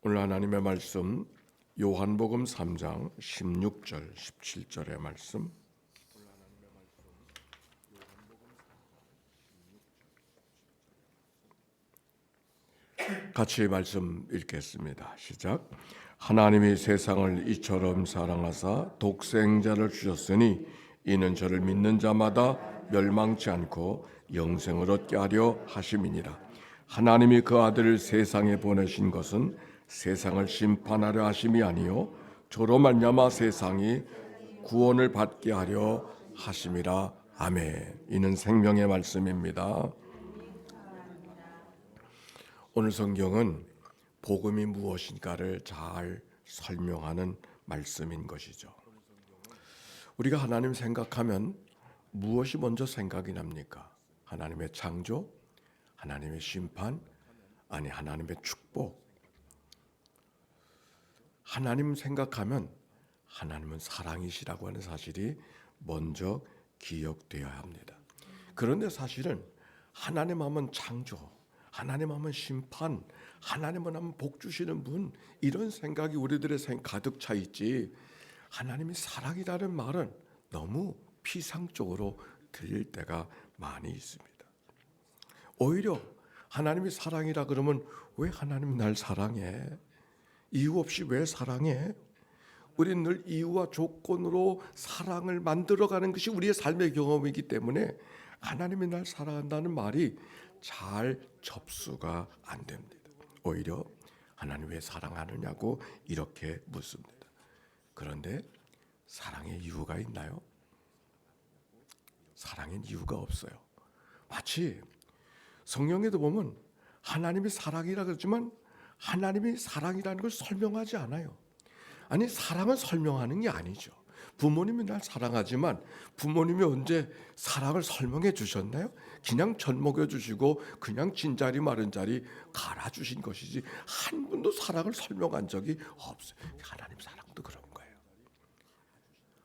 오늘 하나님의 말씀 요한복음 3장 16절 17절의 말씀 같이 말씀 읽겠습니다. 시작. 하나님이 세상을 이처럼 사랑하사 독생자를 주셨으니 이는 저를 믿는 자마다 멸망치 않고 영생을 얻게 하려 하심이니라. 하나님이 그 아들을 세상에 보내신 것은 세상을 심판하려 하심이 아니요 저로 말미암아 세상이 구원을 받게 하려 하심이라. 아멘. 이는 생명의 말씀입니다. 오늘 성경은 복음이 무엇인가를 잘 설명하는 말씀인 것이죠. 우리가 하나님 생각하면 무엇이 먼저 생각이 납니까? 하나님의 창조, 하나님의 심판, 아니 하나님의 축복. 하나님 생각하면 하나님은 사랑이시라고 하는 사실이 먼저 기억되어야 합니다. 그런데 사실은 하나님 하면 창조, 하나님 하면 심판, 하나님은 하면 복 주시는 분, 이런 생각이 우리들의 가득 차 있지, 하나님이 사랑이라는 말은 너무 피상적으로 들릴 때가 많이 있습니다. 오히려 하나님이 사랑이라 그러면 왜 하나님이 날 사랑해? 이유 없이 왜 사랑해? 우리는 늘 이유와 조건으로 사랑을 만들어가는 것이 우리의 삶의 경험이기 때문에 하나님이 날 사랑한다는 말이 잘 접수가 안 됩니다. 오히려 하나님 왜 사랑하느냐고 이렇게 묻습니다. 그런데 사랑의 이유가 있나요? 사랑엔 이유가 없어요. 마치 성경에도 보면 하나님이 사랑이라 그러지만 하나님이 사랑이라는 걸 설명하지 않아요. 아니, 사랑은 설명하는 게 아니죠. 부모님이 날 사랑하지만 부모님이 언제 사랑을 설명해 주셨나요? 그냥 젖 먹여주시고 그냥 진 자리 마른 자리 갈아주신 것이지 한 번도 사랑을 설명한 적이 없어요. 하나님 사랑도 그런 거예요.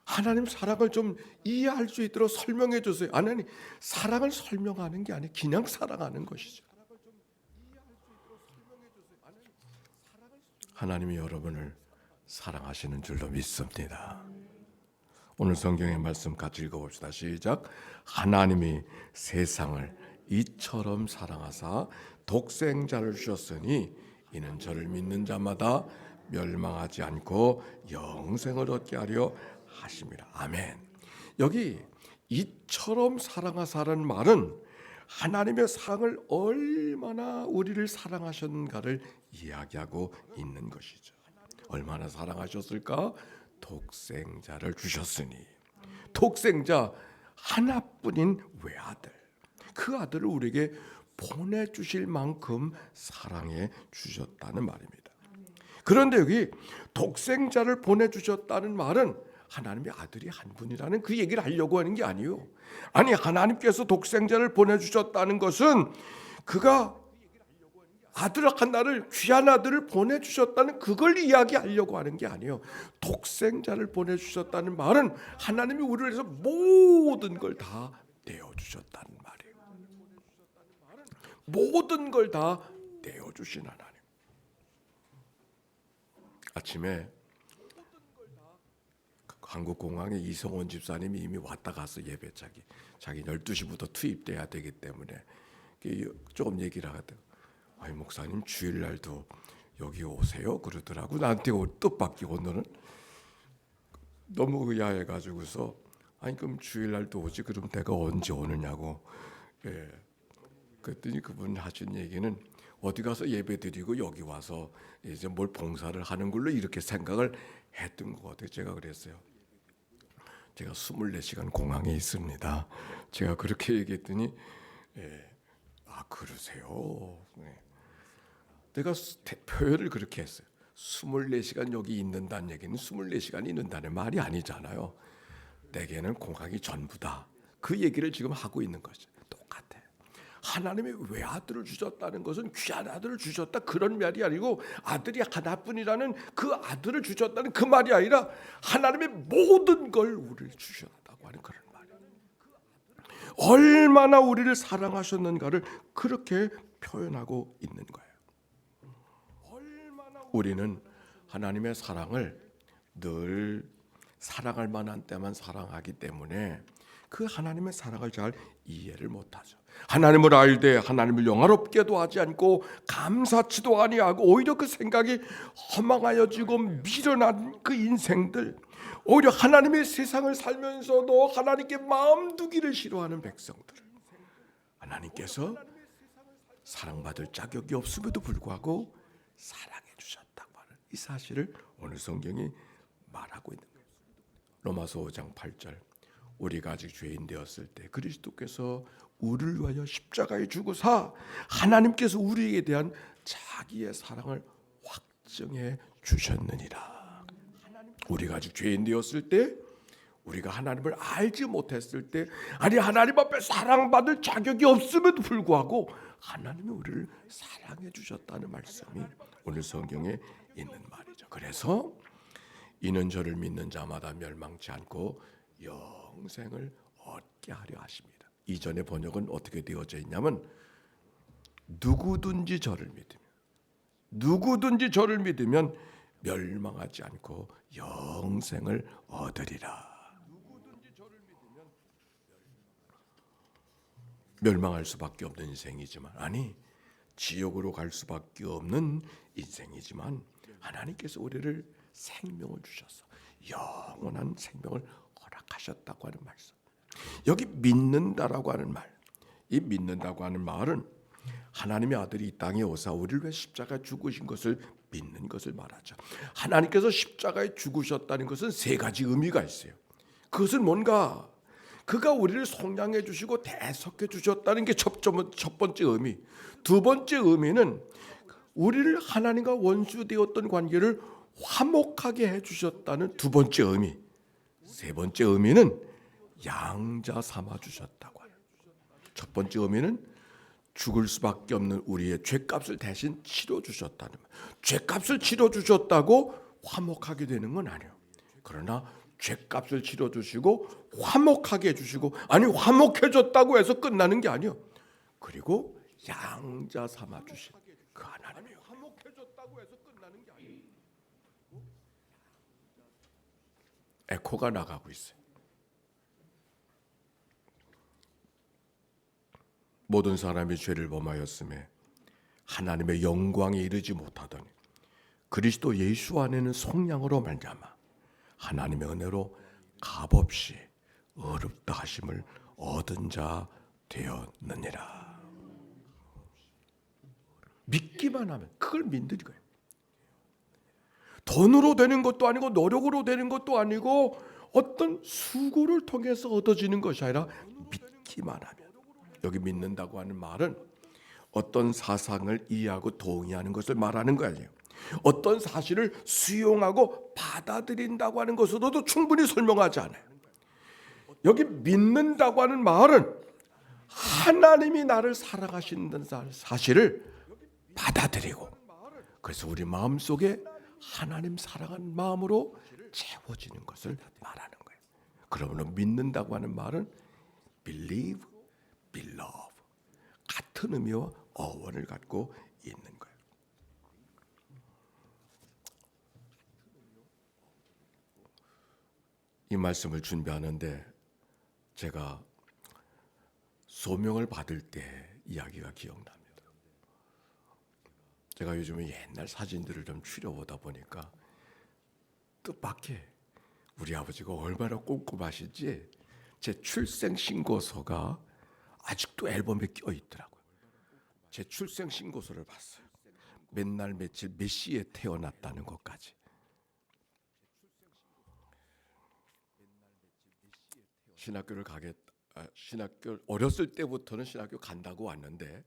하나님 사랑을 좀 이해할 수 있도록 설명해 주세요. 아니, 사랑을 설명하는 게 아니에요. 그냥 사랑하는 것이죠. 하나님이 여러분을 사랑하시는 줄로 믿습니다. 오늘 성경의 말씀 같이 읽어봅시다. 시작. 하나님이 세상을 이처럼 사랑하사 독생자를 주셨으니 이는 저를 믿는 자마다 멸망하지 않고 영생을 얻게 하려 하심이라. 아멘. 여기 이처럼 사랑하사라는 말은 하나님의 사랑을 얼마나 우리를 사랑하셨는가를 이야기하고 있는 것이죠. 얼마나 사랑하셨을까? 독생자를 주셨으니. 독생자 하나뿐인 외아들, 그 아들을 우리에게 보내주실 만큼 사랑해 주셨다는 말입니다. 그런데 여기 독생자를 보내주셨다는 말은 하나님의 아들이 한 분이라는 그 얘기를 하려고 하는 게 아니에요. 아니, 하나님께서 독생자를 보내주셨다는 것은 그가 아들 하나를, 귀한 아들을 보내주셨다는 그걸 이야기하려고 하는 게 아니에요. 독생자를 보내주셨다는 말은 하나님이 우리를 위해서 모든 걸 다 내어주셨다는 말이에요. 모든 걸 다 내어주신 하나님. 아침에 한국공항에 이성원 집사님이 이미 왔다 가서 예배 자기 12시부터 투입돼야 되기 때문에 조금 얘기를 하거든. 아니, 목사님 주일날도 여기 오세요? 그러더라고. 나한테 뜻밖이 오늘은 너무 의아해가지고서 아니 그럼 주일날도 오지, 그럼 내가 언제 오느냐고. 그랬더니 그분 하신 얘기는 어디 가서 예배 드리고 여기 와서 이제 뭘 봉사를 하는 걸로 이렇게 생각을 했던 것 같아요. 제가 그랬어요. 제가 24시간 공항에 있습니다. 제가 그렇게 얘기했더니 아 그러세요. 내가 표현을 그렇게 했어요. 24시간 여기 있는다는 얘기는 24시간 있는다는 말이 아니잖아요. 내게는 공항이 전부다. 그 얘기를 지금 하고 있는 거죠. 똑같아. 하나님이 외아들을 주셨다는 것은 귀한 아들을 주셨다 그런 말이 아니고 아들이 하나뿐이라는 그 아들을 주셨다는 그 말이 아니라 하나님의 모든 걸 우리를 주셨다고 하는 그런 말이에요. 얼마나 우리를 사랑하셨는가를 그렇게 표현하고 있는 거예요. 얼마나 우리는 하나님의 사랑을 늘 사랑할 만한 때만 사랑하기 때문에 그 하나님의 사랑을 잘 이해를 못하죠. 하나님을 알되 하나님을 영화롭게도 하지 않고 감사치도 아니하고 오히려 그 생각이 허망하여지고 미련한 그 인생들, 오히려 하나님의 세상을 살면서도 하나님께 마음 두기를 싫어하는 백성들, 하나님께서 사랑받을 자격이 없음에도 불구하고 사랑해 주셨다고 하는 이 사실을 오늘 성경이 말하고 있는 거예요. 로마서 5장 8절, 우리가 아직 죄인 되었을 때 그리스도께서 우리를 위하여 십자가에 죽으사 하나님께서 우리에게 대한 자기의 사랑을 확증해 주셨느니라. 우리가 아직 죄인 되었을 때, 우리가 하나님을 알지 못했을 때, 아니 하나님 앞에 사랑받을 자격이 없음에도 불구하고 하나님이 우리를 사랑해 주셨다는 말씀이 오늘 성경에 있는 말이죠. 그래서 이는 저를 믿는 자마다 멸망치 않고 영생을 얻게 하려 하십니다. 이전의 번역은 어떻게 되어져 있냐면 누구든지 저를 믿으면 멸망하지 않고 영생을 얻으리라. 멸망할 수밖에 없는 인생이지만, 아니 지옥으로 갈 수밖에 없는 인생이지만 하나님께서 우리를 생명을 주셔서 영원한 생명을 허락하셨다고 하는 말씀. 여기 믿는다라고 하는 말, 이 믿는다고 하는 말은 하나님의 아들이 이 땅에 오사 우리를 위해 십자가에 죽으신 것을 믿는 것을 말하죠. 하나님께서 십자가에 죽으셨다는 것은 세 가지 의미가 있어요. 그것은 뭔가 그가 우리를 속량해 주시고 대속해 주셨다는 게 첫 번째 의미. 두 번째 의미는 우리를 하나님과 원수되었던 관계를 화목하게 해주셨다는 두 번째 의미. 세 번째 의미는 양자 삼아 주셨다고 하는. 첫 번째 의미는 죽을 수밖에 없는 우리의 죄값을 대신 치러 주셨다는 말. 죄값을 치러 주셨다고 화목하게 되는 건 아니에요. 그러나 죄값을 치러 주시고 화목하게 해주시고, 아니 화목해졌다고 해서 끝나는 게 아니에요. 그리고 양자 삼아 주신 그 하나님이요. 화목해졌다고 해서 끝나는 게 아니에요. 에코가 나가고 있어요. 모든 사람이 죄를 범하였음에 하나님의 영광에 이르지 못하더니 그리스도 예수 안에는 속량으로 말미암아 하나님의 은혜로 값없이 어렵다 하심을 얻은 자 되었느니라. 믿기만 하면, 그걸 믿는 거예요. 돈으로 되는 것도 아니고 노력으로 되는 것도 아니고 어떤 수고를 통해서 얻어지는 것이 아니라 믿기만 하면. 여기 믿는다고 하는 말은 어떤 사상을 이해하고 동의하는 것을 말하는 거 아니에요. 어떤 사실을 수용하고 받아들인다고 하는 것으로도 충분히 설명하지 않아요. 여기 믿는다고 하는 말은 하나님이 나를 사랑하신다는 사실을 받아들이고, 그래서 우리 마음속에 하나님 사랑하는 마음으로 채워지는 것을 말하는 거예요. 그러므로 믿는다고 하는 말은 believe, beloved 같은 의미와 어원을 갖고 있는 거예요. 이 말씀을 준비하는데 제가 소명을 받을 때 이야기가 기억납니다. 제가 요즘에 옛날 사진들을 좀 추려보다 보니까 뜻밖의 우리 아버지가 얼마나 꼼꼼하신지 제 출생신고서가 아직도 앨범에 껴 있더라고요. 제 출생신고서를 봤어요. 몇 날 며칠 몇 시에 태어났다는 것까지. 신학교 어렸을 때부터는 신학교 간다고 왔는데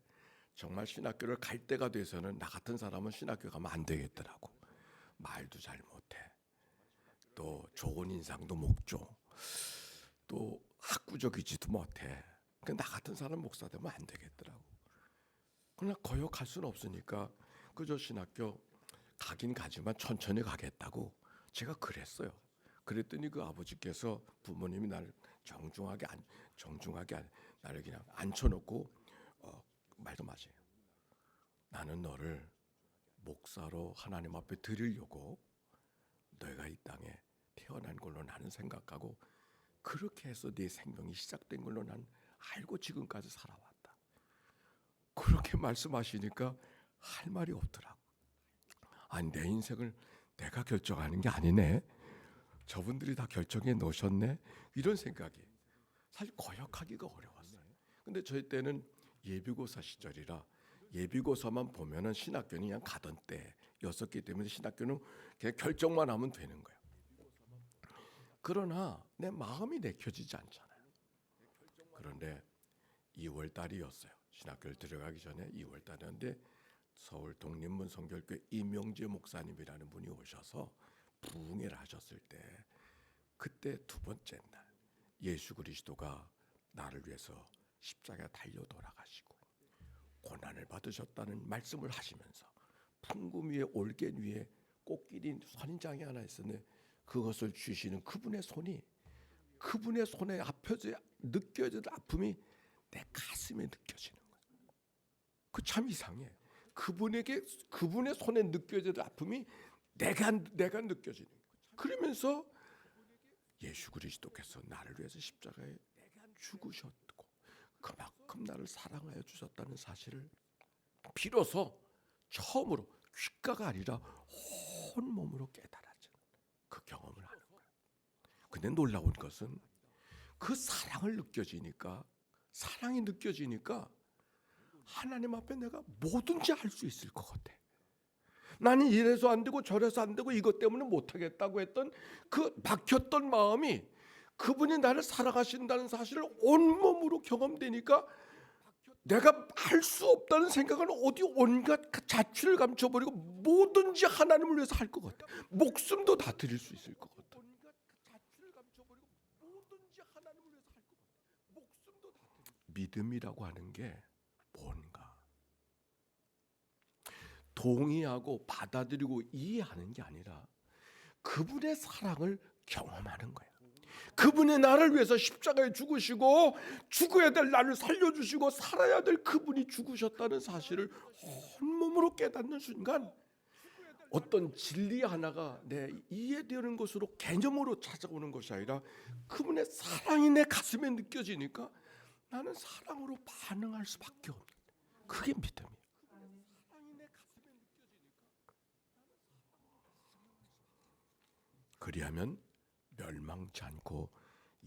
정말 신학교를 갈 때가 돼서는 나 같은 사람은 신학교 가면 안 되겠더라고. 말도 잘 못해. 또 좋은 인상도 못 줘. 또 학구적이지도 못해. 나 같은 사람 목사 되면 안 되겠더라고. 그러나 거역할 수는 없으니까 그저 신학교 가긴 가지만 천천히 가겠다고 제가 그랬어요. 그랬더니 그 아버지께서 부모님이 나를 정중하게 나를 그냥 앉혀놓고 말씀하세요. 나는 너를 목사로 하나님 앞에 드리려고 너희가 이 땅에 태어난 걸로 나는 생각하고 그렇게 해서 네 생명이 시작된 걸로 난 알고 지금까지 살아왔다. 그렇게 말씀하시니까 할 말이 없더라고. 아니 내 인생을 내가 결정하는 게 아니네. 저분들이 다 결정해 놓으셨네. 이런 생각이 사실 거역하기가 어려웠어요. 근데 저희 때는 예비고사 시절이라 예비고사만 보면은 신학교는 그냥 가던 때였었기 때문에 신학교는 그냥 결정만 하면 되는 거예요. 그러나 내 마음이 내켜지지 않잖아요. 그런데 2월 달이었어요. 신학교를 들어가기 전에 2월 달이었는데 서울 독립문 성결교회 이명재 목사님이라는 분이 오셔서 부흥회를 하셨을 때 그때 두 번째 날 예수 그리스도가 나를 위해서 십자가에 달려 돌아가시고 고난을 받으셨다는 말씀을 하시면서 풍금 위에 올겐 위에 꽃길인 선인장이 하나 있었는데 그것을 주시는 그분의 손이 그분의 손에 느껴지는 아픔이 내 가슴에 느껴지는 거예요. 그 참 이상해. 그분의 손에 느껴지는 아픔이 내가 느껴지는 거예요. 그러면서 예수 그리스도께서 나를 위해서 십자가에 죽으셨고 그만큼 나를 사랑하여 주셨다는 사실을 비로소 처음으로 귓가가 아니라 온몸으로 깨달아진 그 경험을 하는 거예요. 근데 놀라운 것은 그 사랑이 느껴지니까 하나님 앞에 내가 뭐든지 할 수 있을 것 같아. 나는 이래서 안 되고 저래서 안 되고 이것 때문에 못하겠다고 했던 그 막혔던 마음이 그분이 나를 사랑하신다는 사실을 온몸으로 경험되니까 내가 할 수 없다는 생각은 어디 온갖 자취를 감춰버리고 뭐든지 하나님을 위해서 할 것 같아. 목숨도 다 드릴 수 있을 것 같아. 믿음이라고 하는 게 뭔가 동의하고 받아들이고 이해하는 게 아니라 그분의 사랑을 경험하는 거예요. 그분이 나를 위해서 십자가에 죽으시고 죽어야 될 나를 살려주시고 살아야 될 그분이 죽으셨다는 사실을 온몸으로 깨닫는 순간 어떤 진리 하나가 내 이해되는 것으로 개념으로 찾아오는 것이 아니라 그분의 사랑이 내 가슴에 느껴지니까 나는 사랑으로 반응할 수밖에 없는 그게 믿음이에요. 그리하면 멸망치 않고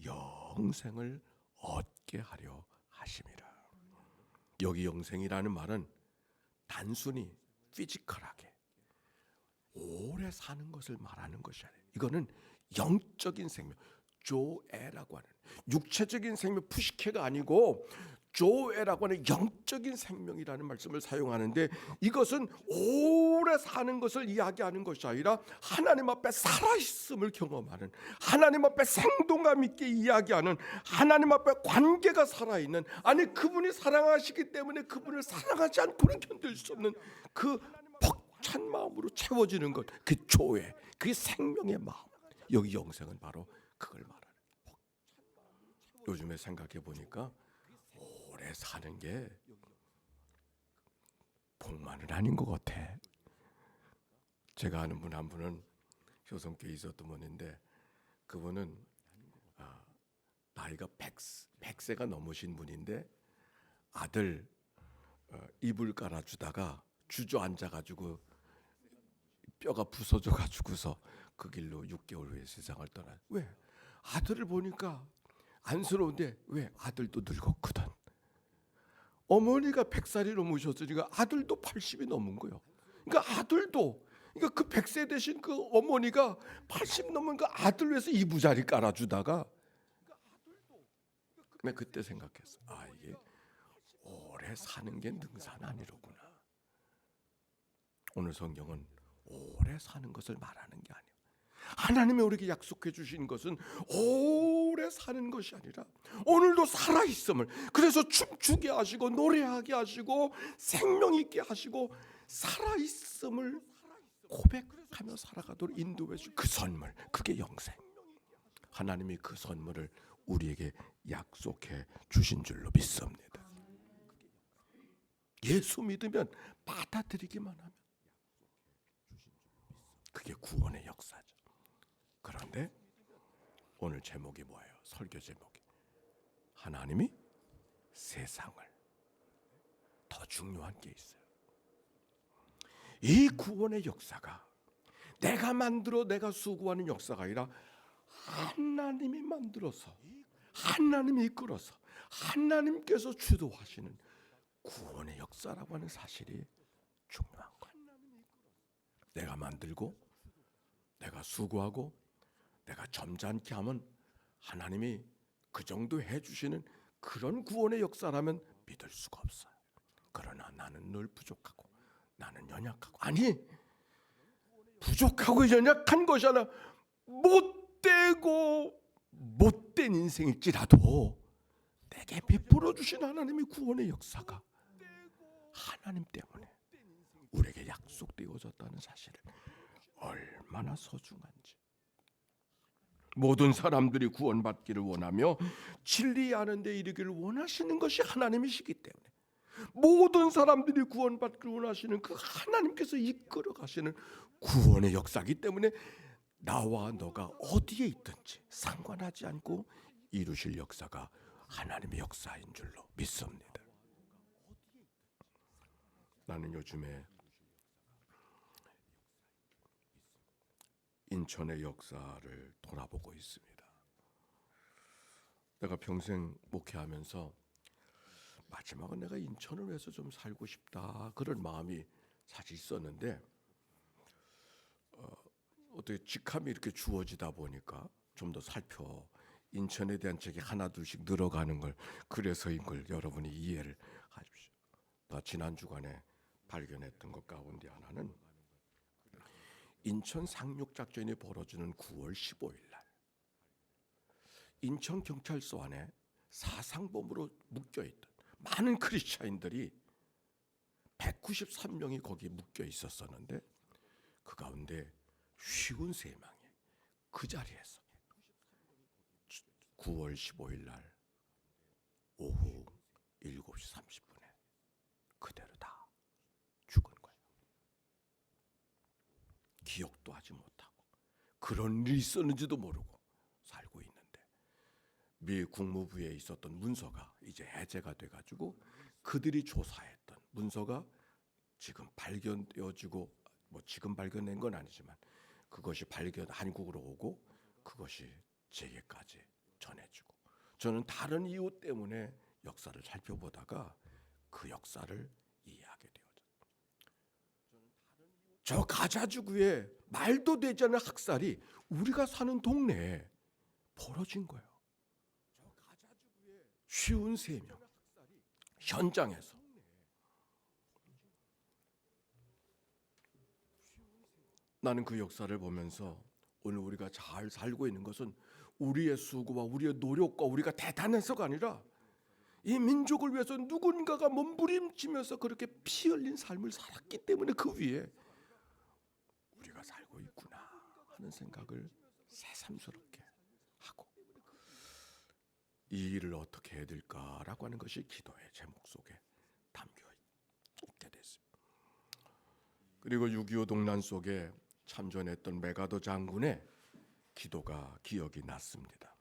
영생을 얻게 하려 하심이라. 여기 영생이라는 말은 단순히 피지컬하게 오래 사는 것을 말하는 것이 아니에요. 이거는 영적인 생명, 조에라고 하는 육체적인 생명, 푸시케가 아니고 조에라고 하는 영적인 생명이라는 말씀을 사용하는데 이것은 오래 사는 것을 이야기하는 것이 아니라 하나님 앞에 살아있음을 경험하는, 하나님 앞에 생동감 있게 이야기하는, 하나님 앞에 관계가 살아있는, 아니 그분이 사랑하시기 때문에 그분을 사랑하지 않고는 견딜 수 없는 그 벅찬 마음으로 채워지는 것, 그 조에, 그 생명의 마음. 여기 영생은 바로 그걸 말하는. 요즘에 생각해 보니까 오래 사는 게 복만은 아닌 것 같아. 제가 아는 분 한 분은 효성교에 있었던 분인데 그분은 나이가 100세가 넘으신 분인데 아들 이불 깔아주다가 주저앉아가지고 뼈가 부서져가지고서 그 길로 6개월 후에 세상을 떠나. 왜? 아들을 보니까 안쓰러운데 왜? 아들도 늙었거든. 어머니가 100살이 넘으셨으니까 아들도 80이 넘은 거예요. 그러니까 아들도, 그러니까 그 100세 되신 그 어머니가 80 넘은 그 아들 위해서 이부자리 깔아주다가 내가 그때 생각했어. 이게 오래 사는 게 능사는 아니로구나. 오늘 성경은 오래 사는 것을 말하는 게 아니에요. 하나님이 우리에게 약속해 주신 것은 오래 사는 것이 아니라 오늘도 살아있음을, 그래서 춤추게 하시고 노래하게 하시고 생명 있게 하시고 살아있음을 고백하며 살아가도록 인도해 주신 그 선물, 그게 영생. 하나님이 그 선물을 우리에게 약속해 주신 줄로 믿습니다. 예수 믿으면, 받아들이기만 하면 그게 구원의 역사죠. 그런데 오늘 제목이 뭐예요? 설교 제목이 하나님이 세상을, 더 중요한 게 있어요. 이 구원의 역사가 내가 만들어 내가 수고하는 역사가 아니라 하나님이 만들어서 하나님이 이끌어서 하나님께서 주도하시는 구원의 역사라고 하는 사실이 중요한 거예요. 내가 만들고 내가 수고하고 내가 점잖게 하면 하나님이 그 정도 해주시는 그런 구원의 역사라면 믿을 수가 없어요. 그러나 나는 늘 부족하고 나는 연약하고, 아니 부족하고 연약한 것이 아니라 못된 인생일지라도 내게 베풀어 주신 하나님의 구원의 역사가 하나님 때문에 우리에게 약속되어졌다는 사실을 얼마나 소중한지. 모든 사람들이 구원받기를 원하며 진리하는 데 이르기를 원하시는 것이 하나님이시기 때문에 모든 사람들이 구원받기를 원하시는 그 하나님께서 이끌어 가시는 구원의 역사이기 때문에 나와 너가 어디에 있든지 상관하지 않고 이루실 역사가 하나님의 역사인 줄로 믿습니다. 나는 요즘에 인천의 역사를 돌아보고 있습니다. 내가 평생 목회하면서 마지막은 내가 인천을 위해서 좀 살고 싶다 그런 마음이 사실 있었는데 어떻게 직함이 이렇게 주어지다 보니까 좀 더 살펴 인천에 대한 책이 하나 둘씩 늘어가는 걸, 그래서인 걸 여러분이 이해를 하십시오. 나 지난 주간에 발견했던 것 가운데 하나는 인천 상륙작전이 벌어지는 9월 15일 날 인천 경찰서 안에 사상범으로 묶여있던 많은 크리스찬들이 193명이 거기 묶여 있었었는데 그 가운데 53명이 그 자리에서 9월 15일 날 오후 7시 30분에 그대로 다 죽은 거예요. 기억도 하지 못하고 그런 일이 있었는지도 모르고 살고 있는데 미 국무부에 있었던 문서가 이제 해제가 돼가지고 그들이 조사했던 문서가 지금 발견되어지고, 뭐 지금 발견된 건 아니지만 그것이 한국으로 오고 그것이 제게까지 전해지고, 저는 다른 이유 때문에 역사를 살펴보다가 그 역사를 이해하게 되었죠. 저 가자주구에 말도 되지 않는 학살이 우리가 사는 동네에 벌어진 거예요. 53명 현장에서. 나는 그 역사를 보면서 오늘 우리가 잘 살고 있는 것은 우리의 수고와 우리의 노력과 우리가 대단해서가 아니라 이 민족을 위해서 누군가가 몸부림치면서 그렇게 피 흘린 삶을 살았기 때문에 그 위에 우리가 살고 있구나 하는 생각을 새삼스럽게 하고, 이 일을 어떻게 해야 될까라고 하는 것이 기도의 제목 속에 담겨 있게 됐습니다. 그리고 6.25 동란 속에 참전했던 메가더 장군의 기도가 기억이 났습니다.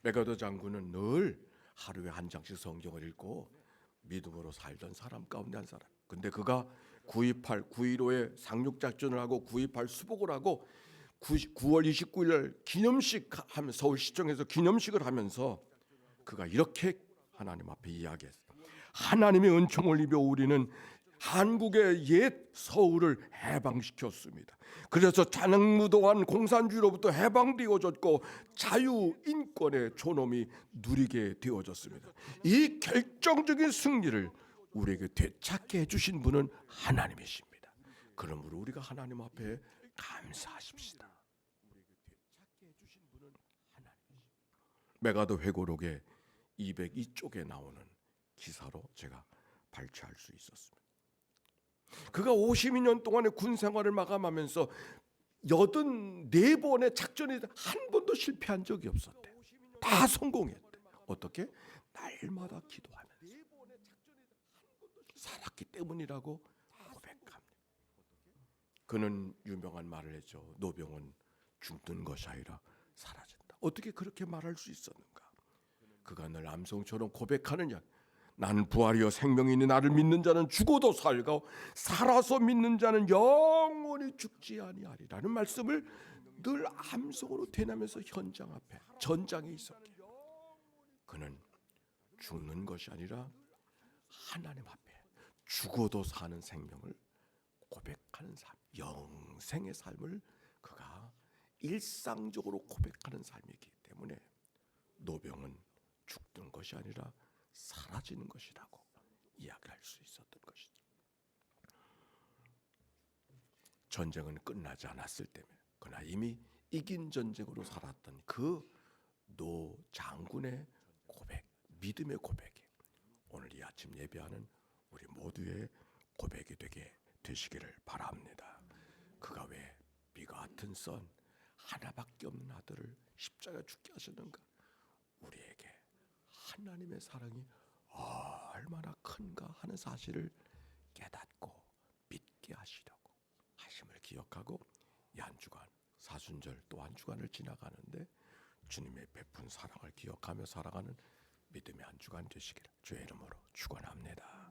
메가더 장군은 늘 하루에 한 장씩 성경을 읽고 믿음으로 살던 사람 가운데 한 사람. 근데 그가 9.28, 9.15에 상륙작전을 하고 9.28 수복을 하고 9월 29일 날 기념식 하면 서울시청에서 기념식을 하면서 그가 이렇게 하나님 앞에 이야기했어요. 하나님의 은총을 입어 우리는 한국의 옛 서울을 해방시켰습니다. 그래서 잔흥무도한 공산주의로부터 해방되어졌고 자유, 인권의 존엄이 누리게 되어졌습니다. 이 결정적인 승리를 우리에게 되찾게 해주신 분은 하나님이십니다. 그러므로 우리가 하나님 앞에 감사하십시다. 메가더 회고록의 202쪽에 나오는 기사로 제가 발췌할 수 있었습니다. 그가 52년 동안의 군 생활을 마감하면서 84번의 작전에 한 번도 실패한 적이 없었대. 다 성공했대. 어떻게? 날마다 기도하면서 살았기 때문이라고 고백합니다. 그는 유명한 말을 했죠. 노병은 죽는 것이 아니라 사라진다. 어떻게 그렇게 말할 수 있었는가? 그가 늘 암송처럼 고백하느냐? 난 부활이요 생명이 있는 나를 믿는 자는 죽어도 살고 살아서 믿는 자는 영원히 죽지 아니하리라는 말씀을 늘 암송으로 되나면서 현장 앞에 전장에 있었기에 그는 죽는 것이 아니라 하나님 앞에 죽어도 사는 생명을 고백하는 삶, 영생의 삶을 그가 일상적으로 고백하는 삶이기 때문에 노병은 죽는 것이 아니라 사라지는 것이라고 이야기할 수 있었던 것이죠. 전쟁은 끝나지 않았을 때문에 그러나 이미 이긴 전쟁으로 살았던 그 노 장군의 고백, 믿음의 고백이 오늘 이 아침 예배하는 우리 모두의 고백이 되게 되시기를 바랍니다. 그가 왜 비가 같은 선 하나밖에 없는 아들을 십자가 죽게 하셨는가? 우리에게 하나님의 사랑이 얼마나 큰가 하는 사실을 깨닫고 믿게 하시려고 하심을 기억하고 이 한 주간 사순절 또 한 주간을 지나가는데 주님의 베푼 사랑을 기억하며 살아가는 믿음의 한 주간 되시기를 주의 이름으로 축원합니다.